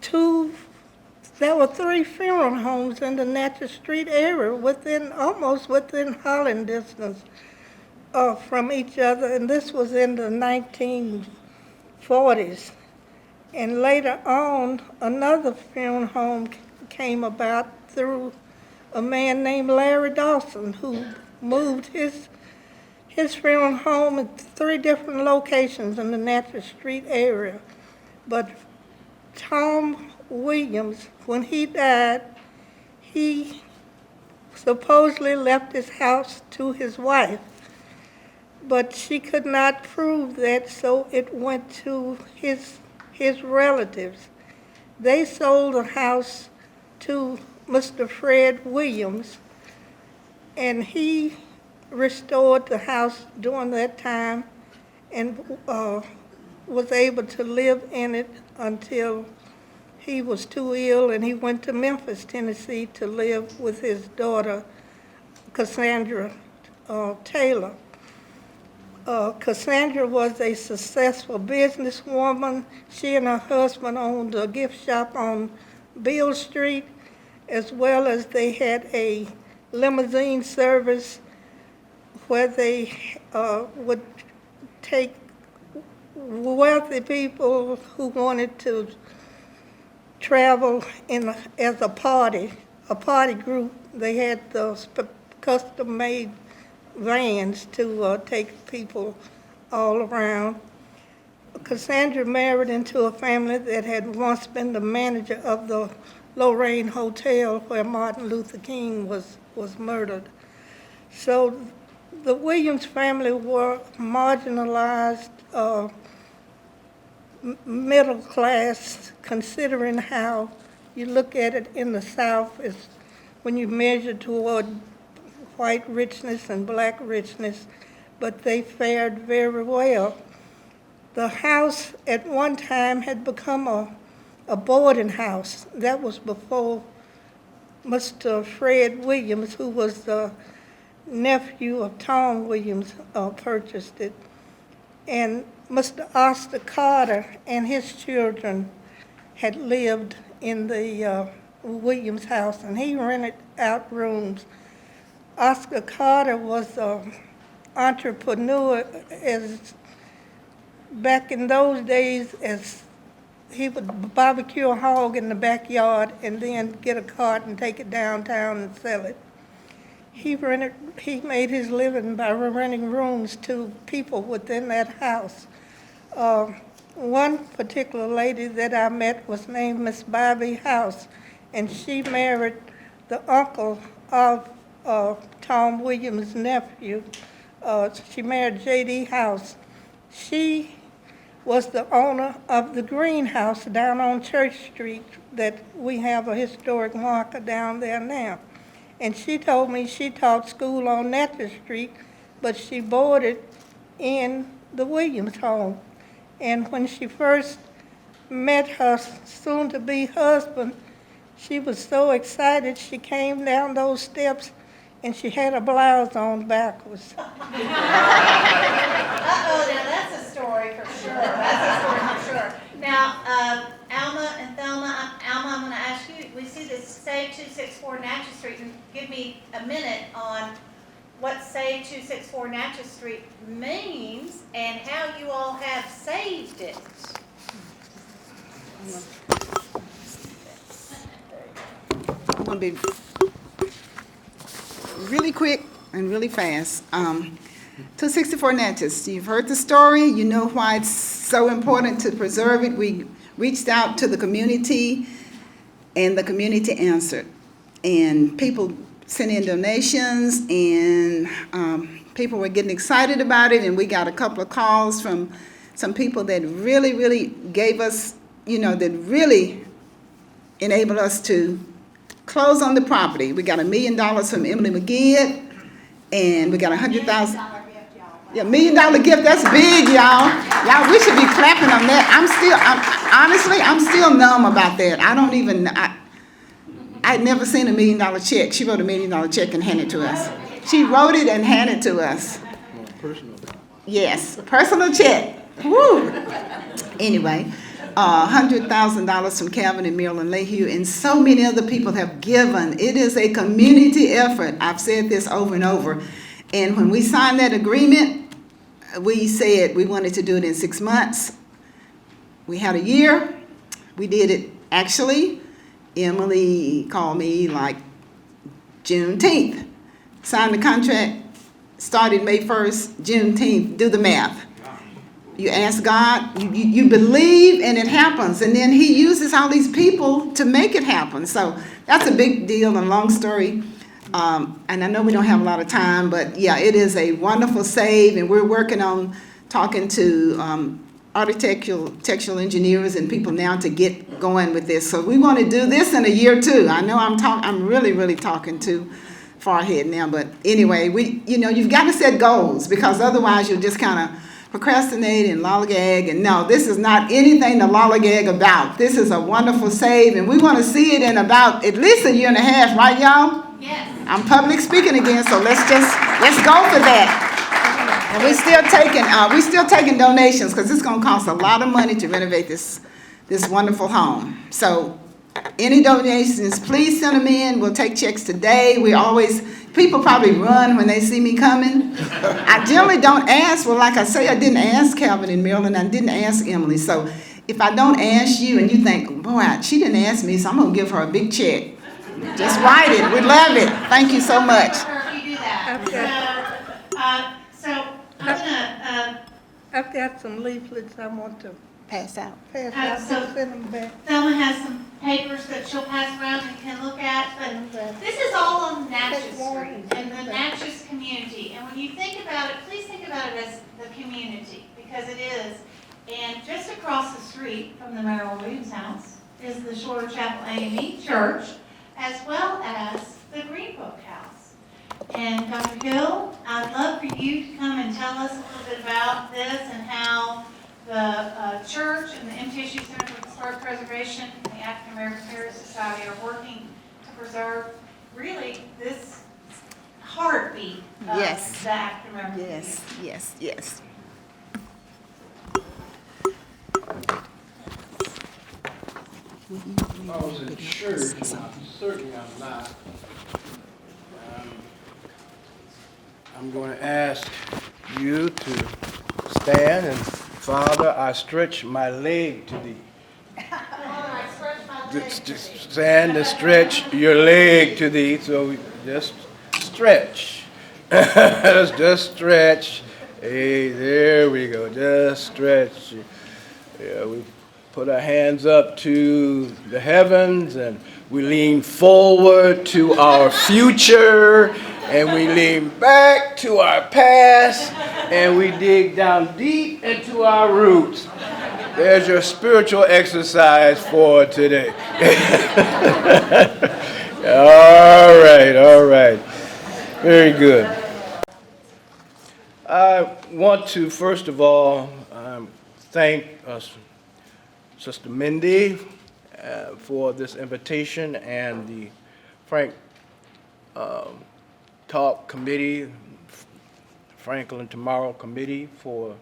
3 funeral homes in the Natchez Street area almost within hauling distance from each other, and this was in the 1940s. And later on, another funeral home came about through a man named Larry Dawson, who moved his funeral home at 3 different locations in the Natchez Street area. But Tom Williams, when he died, he supposedly left his house to his wife, but she could not prove that, so it went to his relatives. They sold the house to Mr. Fred Williams, and he restored the house during that time and was able to live in it until he was too ill and he went to Memphis, Tennessee to live with his daughter, Cassandra Taylor. Cassandra was a successful businesswoman. She and her husband owned a gift shop on Beale Street, as well as they had a limousine service where they would take wealthy people who wanted to travel as a party group. They had those custom-made vans to take people all around. Cassandra married into a family that had once been the manager of the Lorraine Hotel where Martin Luther King was murdered. So the Williams family were marginalized, middle class, considering how you look at it in the South is when you measure toward white richness and black richness, but they fared very well. The house at one time had become a boarding house. That was before Mr. Fred Williams, who was the nephew of Tom Williams, purchased it. And Mr. Oscar Carter and his children had lived in the Williams house, and he rented out rooms. Oscar Carter was an entrepreneur back in those days, as he would barbecue a hog in the backyard and then get a cart and take it downtown and sell it. He made his living by renting rooms to people within that house. One particular lady that I met was named Miss Bobby House, and she married the uncle of Tom Williams' nephew. She married J.D. House. She was the owner of the greenhouse down on Church Street that we have a historic marker down there now. And she told me she taught school on Natchez Street, but she boarded in the Williams home. And when she first met her soon-to-be husband, she was so excited she came down those steps and she had a blouse on backwards. Uh-oh, now that's a story for sure. That's a story for sure. Now, Alma and Thelma, Alma, I'm going to ask you, we see this Save 264 Natchez Street, and give me a minute on what Save 264 Natchez Street means and how you all have saved it. I'm going to be really quick and really fast. 264 Natchez, you've heard the story. You know why it's so important to preserve it. We reached out to the community, and the community answered. And people sent in donations, and people were getting excited about it, and we got a couple of calls from some people that really, really gave us, that really enabled us to close on the property. We got $1 million from Emily McGee, and we got $100,000. Yeah, $1 million gift, that's big, y'all. Y'all, we should be clapping on that. I'm still numb about that. I'd never seen $1 million check. She wrote $1 million check and handed it to us. She wrote it and handed it to us. Yes, personal check. Woo! Anyway, $100,000 from Calvin and Marilyn Lehue, and so many other people have given. It is a community effort. I've said this over and over. And when we signed that agreement, we said we wanted to do it in 6 months. We had a year. We did it. Actually, Emily called me like Juneteenth. Signed the contract, started May 1st, Juneteenth. Do the math. You ask God, you believe, and it happens. And then he uses all these people to make it happen. So that's a big deal and long story. And I know we don't have a lot of time, but yeah, it is a wonderful save, and we're working on talking to architectural engineers and people now to get going with this. So we want to do this in a year too. I know I'm really, really talking too far ahead now, but anyway, you've got to set goals, because otherwise you'll just kind of procrastinate and lollygag. And no, this is not anything to lollygag about. This is a wonderful save, and we want to see it in about at least a year and a half, right, y'all? Yes. I'm public speaking again, so let's go for that. And we still taking donations because it's going to cost a lot of money to renovate this wonderful home. So any donations, please send them in. We'll take checks today. People probably run when they see me coming. I generally don't ask. Well, like I say, I didn't ask Calvin and Marilyn. I didn't ask Emily. So if I don't ask you and you think, boy, she didn't ask me, so I'm going to give her a big check. Just write it. We love it. Thank you so much. If you do that. So I'm gonna. I've got some leaflets I want to pass out. So Send them back. Thelma has some papers that she'll pass around and can look at, but this is all on Natchez Street and the Natchez community. And when you think about it, please think about it as the community, because it is. And just across the street from the Merrill Williams house is the Shorter Chapel AME Church, as well as the Green Book House. And Dr. Hill, I'd love for you to come and tell us a little bit about this and how the church and the MTSU Center for Historic Preservation and the African American Heritage Society are working to preserve really this heartbeat of the African American community. Yes. I was in church, and certainly I'm not. I'm going to ask you to stand and, Father, I stretch my leg to thee. Just stand and stretch your leg to thee. So just stretch. Just stretch. Hey, there we go. Just stretch. Yeah, we put our hands up to the heavens and we lean forward to our future and we lean back to our past and we dig down deep into our roots. There's your spiritual exercise for today. All right. Very good. I want to, first of all, thank Sister Mindy for this invitation and the Frank Talk Committee, Franklin Tomorrow Committee, for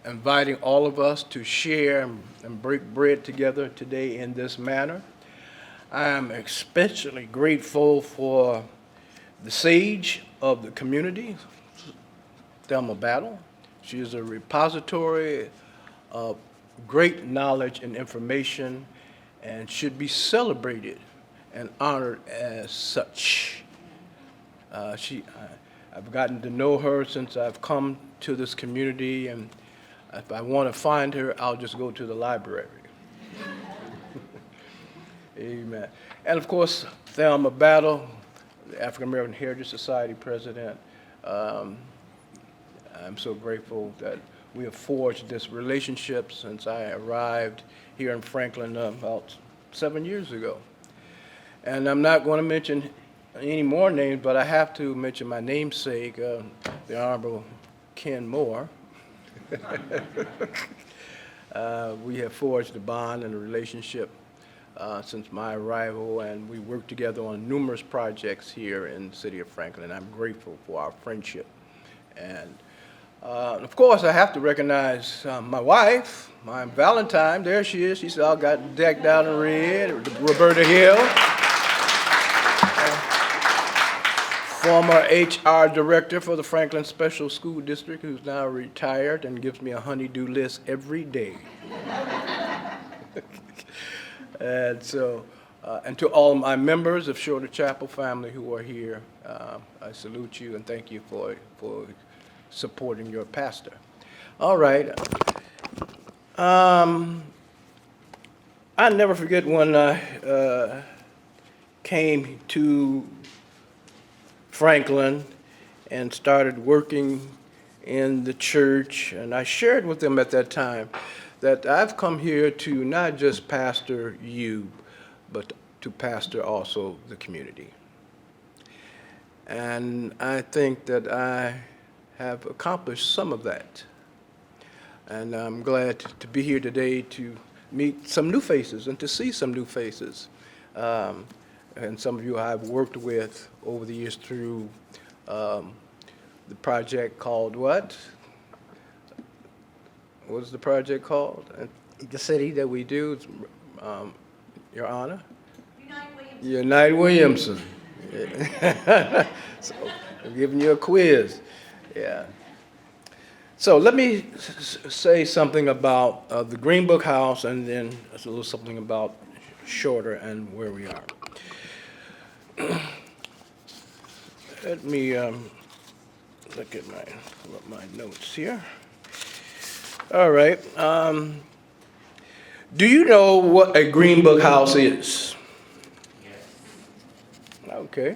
inviting all of us to share and break bread together today in this manner. I am especially grateful for the sage of the community, Thelma Battle. She is a repository of great knowledge and information and should be celebrated and honored as such. I've gotten to know her since I've come to this community, and if I want to find her, I'll just go to the library. Amen. And of course, Thelma Battle, the African American Heritage Society president. I'm so grateful that we have forged this relationship since I arrived here in Franklin about 7 years ago. And I'm not going to mention any more names, but I have to mention my namesake, the Honorable Ken Moore. We have forged a bond and a relationship since my arrival, and we work together on numerous projects here in the city of Franklin. I'm grateful for our friendship. And of course, I have to recognize my wife, my Valentine. There she is. She's all got decked out in red, Roberta Hill. Former HR director for the Franklin Special School District, who's now retired and gives me a honey-do list every day. And so, and to all my members of Shorter Chapel family who are here, I salute you and thank you for supporting your pastor. All right. I never forget when I came to Franklin and started working in the church, and I shared with them at that time that I've come here to not just pastor you, but to pastor also the community. And I think that I have accomplished some of that. And I'm glad to be here today to meet some new faces and to see some new faces. And some of you I've worked with over the years through the project called what? What's the project called? The city that we do, Your Honor? Unite Williamson. So I'm giving you a quiz. Yeah. So let me say something about the Green Book House, and then a little something about Shorter and where we are. Let me look at my notes here. All right. Do you know what a Green Book House is? Okay.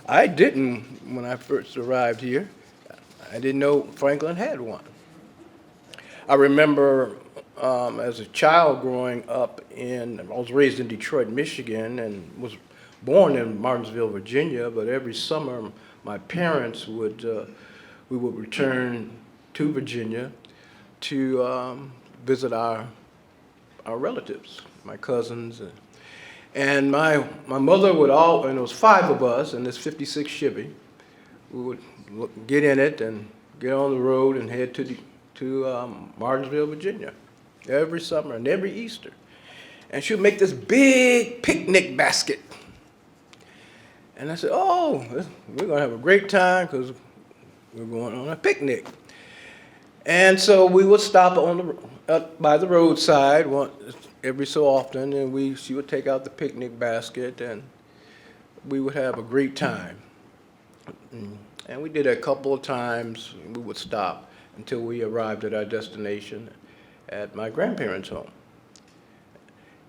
I didn't when I first arrived here. I didn't know Franklin had one. I remember as a child growing up I was raised in Detroit, Michigan, and was born in Martinsville, Virginia, but every summer my parents we would return to Virginia to visit our relatives, my cousins. And my mother would and there was 5 of us in this 56 Chevy. We would get in it and get on the road and head to Martinsville, Virginia, every summer and every Easter. And she would make this big picnic basket. And I said, oh, we're going to have a great time because we're going on a picnic. And so we would stop by the roadside every so often, and she would take out the picnic basket, and we would have a great time. And we did it a couple of times. We would stop until we arrived at our destination at my grandparents' home.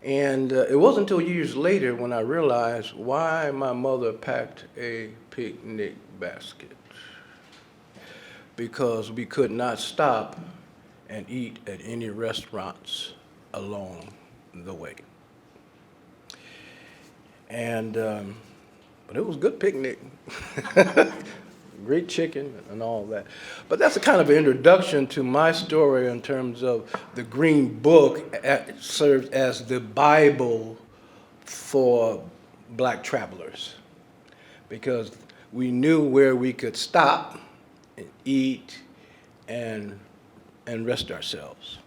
And it wasn't until years later when I realized why my mother packed a picnic basket. Because we could not stop and eat at any restaurants along the way. And, but it was a good picnic. Great chicken and all that. But that's a kind of introduction to my story in terms of the Green Book served as the Bible for black travelers. Because we knew where we could stop and eat and rest ourselves.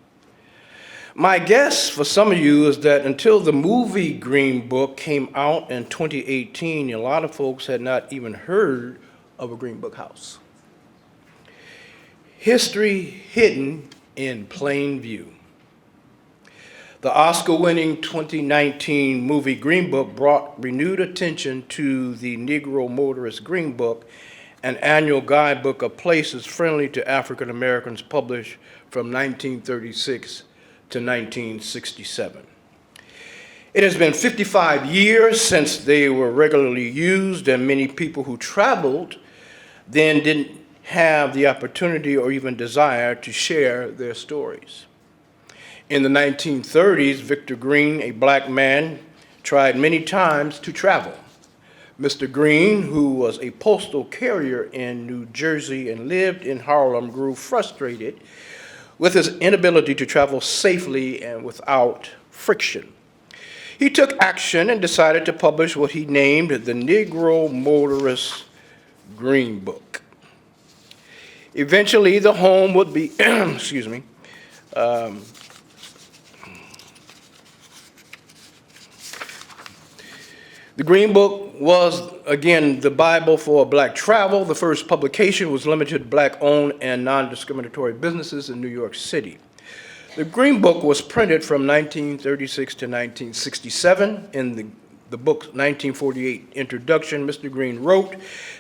My guess for some of you is that until the movie Green Book came out in 2018, a lot of folks had not even heard of a Green Book House. History hidden in plain view. The Oscar-winning 2019 movie Green Book brought renewed attention to the Negro Motorist Green Book, an annual guidebook of places friendly to African Americans published from 1936 to 1967. It has been 55 years since they were regularly used, and many people who traveled then didn't have the opportunity or even desire to share their stories. In the 1930s, Victor Green, a black man, tried many times to travel. Mr. Green, who was a postal carrier in New Jersey and lived in Harlem, grew frustrated with his inability to travel safely and without friction. He took action and decided to publish what he named the Negro Motorist Green Book. Eventually, the home would be, excuse me, the Green Book was, again, the Bible for black travel. The first publication was limited to black-owned and non-discriminatory businesses in New York City. The Green Book was printed from 1936 to 1967. In the book's 1948 introduction, Mr. Green wrote,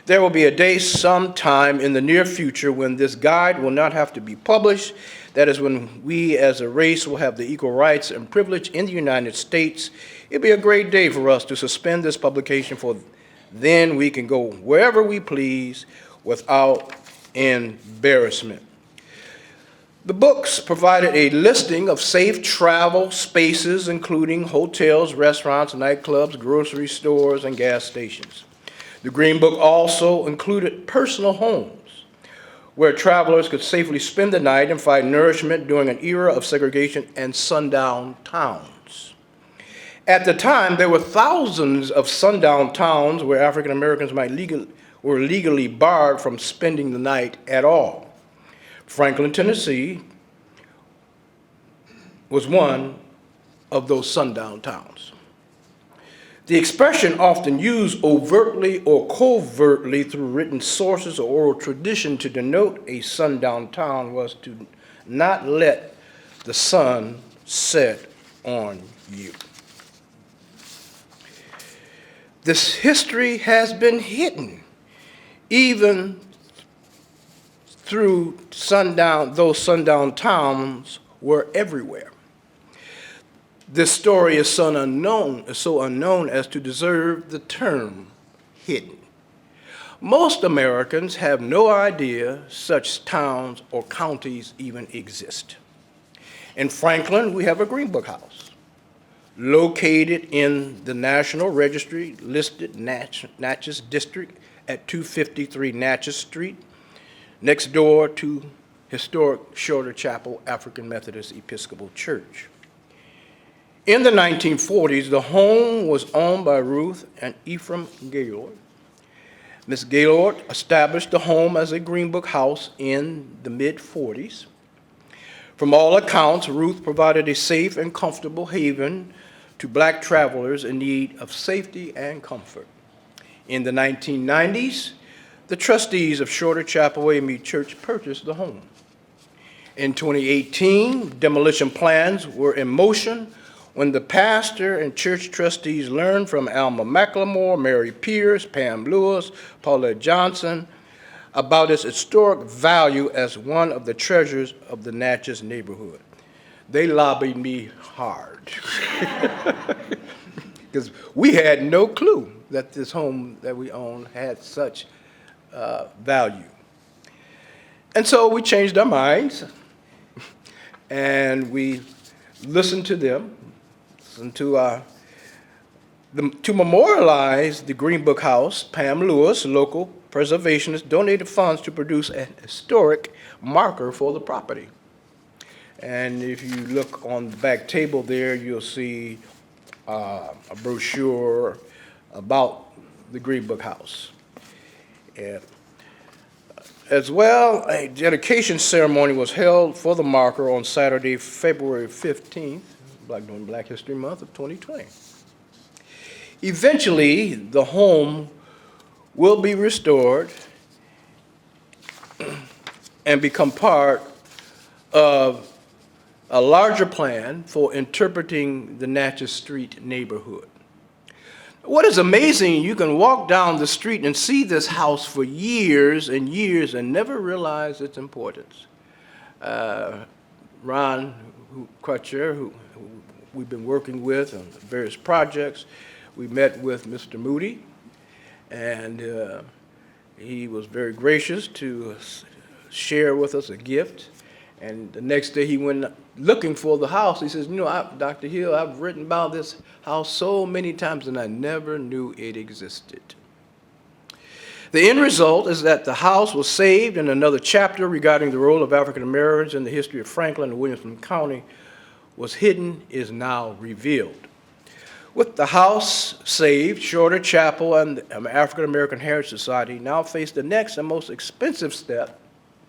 "There will be a day sometime in the near future when this guide will not have to be published. That is when we as a race will have the equal rights and privilege in the United States. It'll be a great day for us to suspend this publication, for then we can go wherever we please without embarrassment." The books provided a listing of safe travel spaces, including hotels, restaurants, nightclubs, grocery stores, and gas stations. The Green Book also included personal homes, where travelers could safely spend the night and find nourishment during an era of segregation and sundown towns. At the time, there were thousands of sundown towns where African Americans were legally barred from spending the night at all. Franklin, Tennessee was one of those sundown towns. The expression often used overtly or covertly through written sources or oral tradition to denote a sundown town was to not let the sun set on you. This history has been hidden even through sundown. Those sundown towns were everywhere. This story is so unknown as to deserve the term hidden. Most Americans have no idea such towns or counties even exist. In Franklin, we have a Green Book House, located in the National Registry listed Natchez District at 253 Natchez Street, next door to historic Shorter Chapel African Methodist Episcopal Church. In the 1940s, the home was owned by Ruth and Ephraim Gaylord. Ms. Gaylord established the home as a Green Book House in the mid-40s. From all accounts, Ruth provided a safe and comfortable haven to black travelers in need of safety and comfort. In the 1990s, the trustees of Shorter Chapel AME Church purchased the home. In 2018, demolition plans were in motion when the pastor and church trustees learned from Alma McLemore, Mary Pierce, Pam Lewis, Paulette Johnson about its historic value as one of the treasures of the Natchez neighborhood. They lobbied me hard because we had no clue that this home that we own had such value. And so we changed our minds and we listened to them. And to memorialize the Green Book House, Pam Lewis, local preservationist, donated funds to produce a historic marker for the property. And if you look on the back table there, you'll see a brochure about the Green Book House. And as well, a dedication ceremony was held for the marker on Saturday, February 15th, during Black History Month of 2020. Eventually, the home will be restored and become part of a larger plan for interpreting the Natchez Street neighborhood. What is amazing, you can walk down the street and see this house for years and years and never realize its importance. Ron Crutcher, who we've been working with on various projects, we met with Mr. Moody, and he was very gracious to share with us a gift. And the next day he went looking for the house. He says, you know, Dr. Hill, I've written about this house so many times and I never knew it existed. The end result is that the house was saved, and another chapter regarding the role of African Americans in the history of Franklin and Williamson County was hidden is now revealed. With the house saved, Shorter Chapel and the African American Heritage Society now face the next and most expensive step,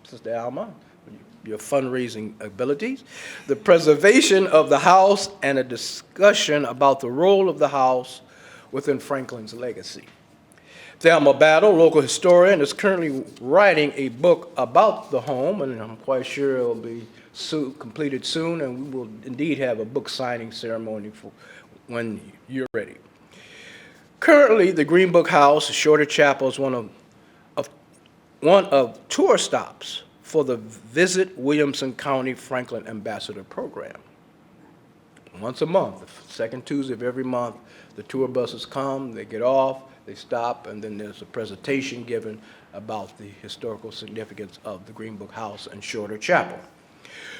Sister Alma, your fundraising abilities, the preservation of the house and a discussion about the role of the house within Franklin's legacy. Thelma Battle, local historian, is currently writing a book about the home, and I'm quite sure it will be completed soon, and we will indeed have a book signing ceremony for when you're ready. Currently, the Green Book House, Shorter Chapel, is one of tour stops for the Visit Williamson County Franklin Ambassador Program. Once a month, the second Tuesday of every month, the tour buses come, they get off, they stop, and then there's a presentation given about the historical significance of the Green Book House and Shorter Chapel.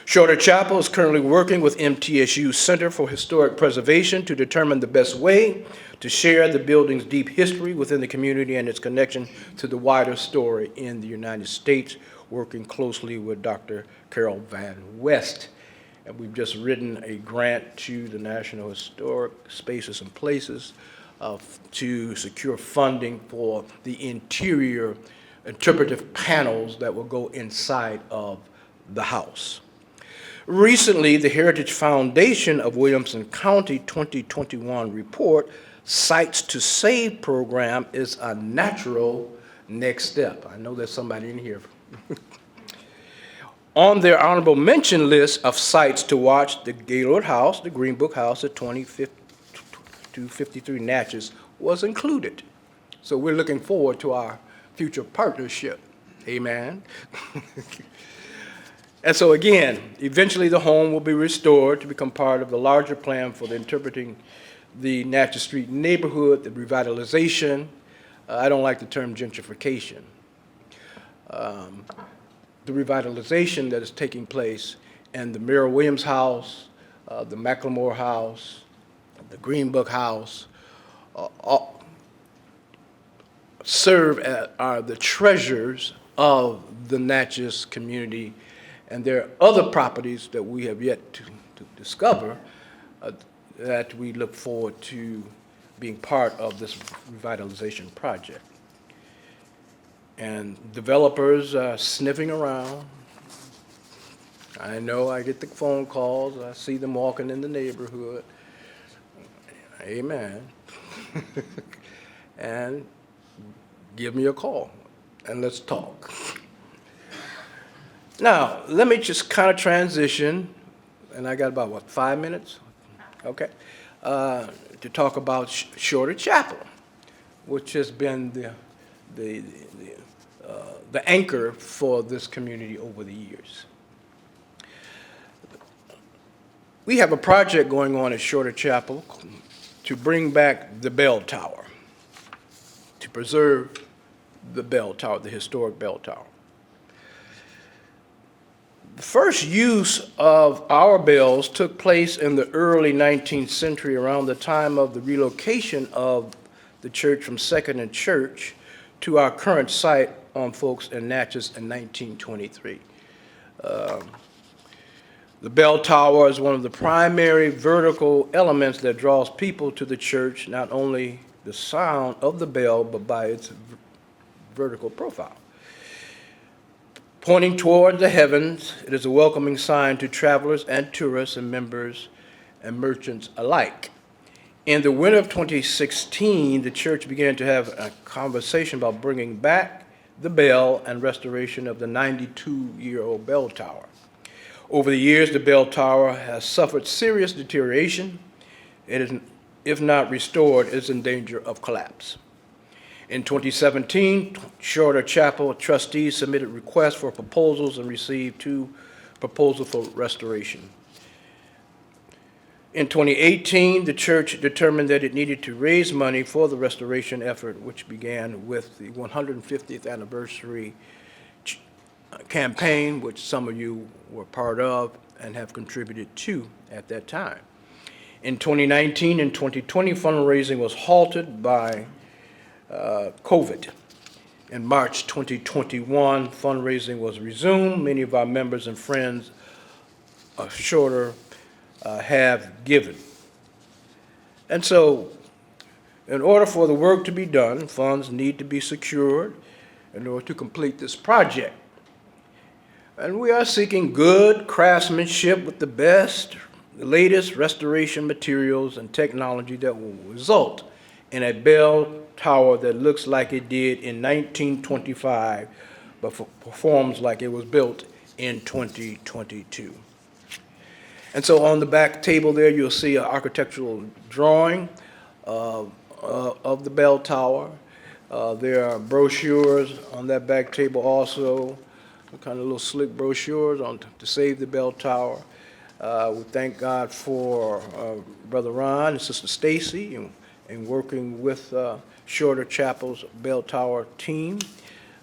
Shorter Chapel is currently working with MTSU Center for Historic Preservation to determine the best way to share the building's deep history within the community and its connection to the wider story in the United States, working closely with Dr. Carol Van West. And we've just written a grant to the National Historic Spaces and Places to secure funding for the interior interpretive panels that will go inside of the house. Recently, the Heritage Foundation of Williamson County 2021 report, Sites to Save program, is a natural next step. I know there's somebody in here. On their honorable mention list of sites to watch, the Gaylord House, the Green Book House at 2253 Natchez was included. So we're looking forward to our future partnership. Amen. And so again, eventually the home will be restored to become part of the larger plan for the interpreting the Natchez Street neighborhood, the revitalization. I don't like the term gentrification. The revitalization that is taking place in the Mira Williams House, the McLemore House, the Green Book House, serve as are the treasures of the Natchez community. And there are other properties that we have yet to discover that we look forward to being part of this revitalization project. And developers are sniffing around. I know I get the phone calls. I see them walking in the neighborhood. Amen. And give me a call and let's talk. Now, let me just kind of transition, and I got about, what, 5 minutes? Okay. To talk about Shorter Chapel, which has been the anchor for this community over the years. We have a project going on at Shorter Chapel to bring back the bell tower, to preserve the bell tower, the historic bell tower. The first use of our bells took place in the early 19th century, around the time of the relocation of the church from 2nd and Church to our current site on Folks and Natchez in 1923. The bell tower is one of the primary vertical elements that draws people to the church, not only the sound of the bell, but by its vertical profile. Pointing toward the heavens, it is a welcoming sign to travelers and tourists and members and merchants alike. In the winter of 2016, the church began to have a conversation about bringing back the bell and restoration of the 92-year-old bell tower. Over the years, the bell tower has suffered serious deterioration. It is, if not restored, is in danger of collapse. In 2017, Shorter Chapel trustees submitted requests for proposals and received 2 proposals for restoration. In 2018, the church determined that it needed to raise money for the restoration effort, which began with the 150th anniversary campaign, which some of you were part of and have contributed to at that time. In 2019 and 2020, fundraising was halted by COVID. In March 2021, fundraising was resumed. Many of our members and friends of Shorter have given. And so, in order for the work to be done, funds need to be secured in order to complete this project. And we are seeking good craftsmanship with the best, the latest restoration materials and technology that will result in a bell tower that looks like it did in 1925, but performs like it was built in 2022. And so on the back table there, you'll see an architectural drawing of the bell tower. There are brochures on that back table also, kind of little slick brochures on to save the bell tower. We thank God for Brother Ron and Sister Stacy and working with Shorter Chapel's bell tower team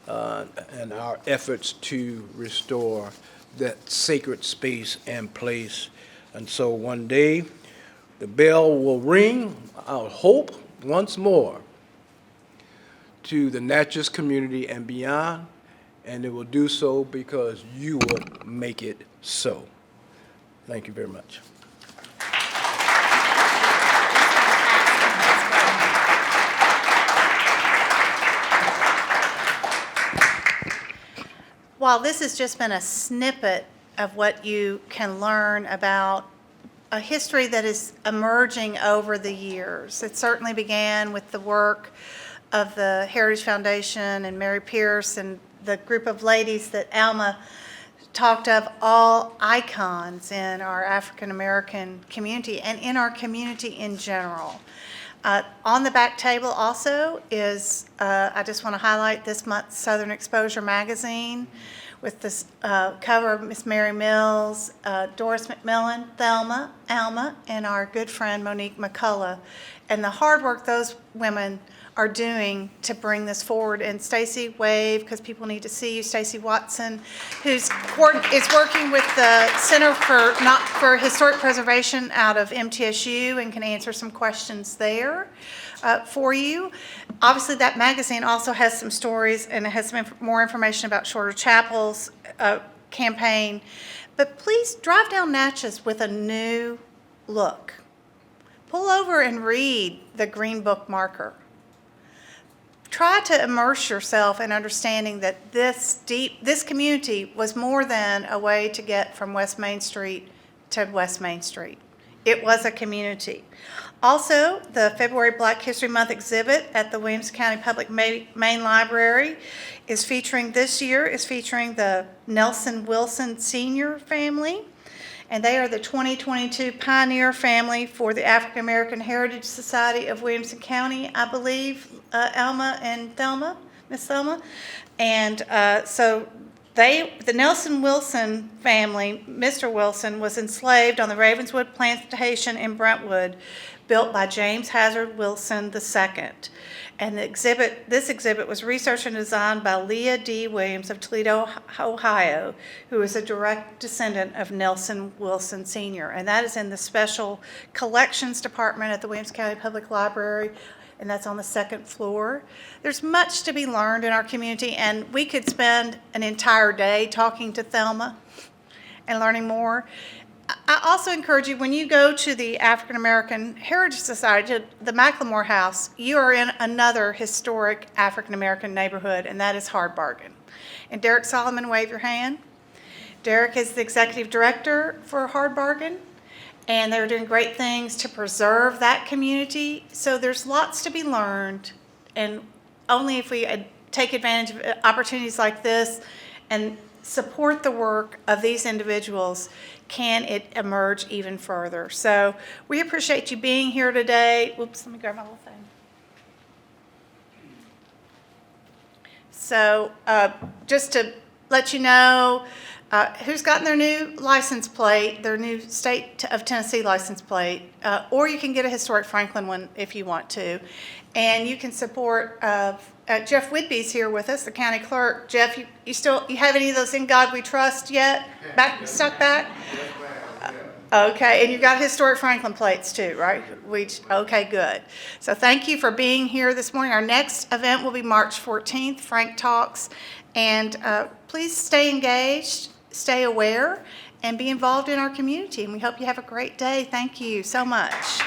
and our efforts to restore that sacred space and place. And so one day, the bell will ring, I hope, once more to the Natchez community and beyond, and it will do so because you will make it so. Thank you very much. While this has just been a snippet of what you can learn about a history that is emerging over the years, it certainly began with the work of the Heritage Foundation and Mary Pierce and the group of ladies that Alma talked of, all icons in our African American community and in our community in general. On the back table also is, I just want to highlight this month's Southern Exposure magazine with this cover of Miss Mary Mills, Doris McMillan, Thelma, Alma, and our good friend Monique McCullough, and the hard work those women are doing to bring this forward. And Stacy, wave, because people need to see you. Stacy Watson, is working with the Center for Historic Preservation out of MTSU and can answer some questions there for you. Obviously, that magazine also has some stories and it has some more information about Shorter Chapel's campaign. But please drive down Natchez with a new look. Pull over and read the Green Book marker. Try to immerse yourself in understanding that this community was more than a way to get from West Main Street to West Main Street. It was a community. Also, the February Black History Month exhibit at the Williamson County Public Main Library this year is featuring the Nelson Wilson Sr. family. And they are the 2022 Pioneer Family for the African American Heritage Society of Williamson County, I believe, Alma and Thelma, Miss Thelma. And so the Nelson Wilson family, Mr. Wilson, was enslaved on the Ravenswood Plantation in Brentwood, built by James Hazard Wilson II. And this exhibit was researched and designed by Leah D. Williams of Toledo, Ohio, who is a direct descendant of Nelson Wilson Sr. And that is in the Special Collections Department at the Williamson County Public Library, and that's on the second floor. There's much to be learned in our community, and we could spend an entire day talking to Thelma and learning more. I also encourage you, when you go to the African American Heritage Society, the McLemore House, you are in another historic African American neighborhood, and that is Hard Bargain. And Derek Solomon, wave your hand. Derek is the executive director for Hard Bargain, and they're doing great things to preserve that community. So there's lots to be learned, and only if we take advantage of opportunities like this and support the work of these individuals can it emerge even further. So we appreciate you being here today. Whoops, let me grab my little thing. So just to let you know who's gotten their new license plate, their new state of Tennessee license plate, or you can get a historic Franklin one if you want to. And you can support Jeff Whitby's here with us, the county clerk. Jeff, you have any of those In God We Trust yet? Stuck back? Okay, and you've got historic Franklin plates too, right? Okay, good. So thank you for being here this morning. Our next event will be March 14th, Frank Talks. And please stay engaged, stay aware, and be involved in our community. And we hope you have a great day. Thank you so much.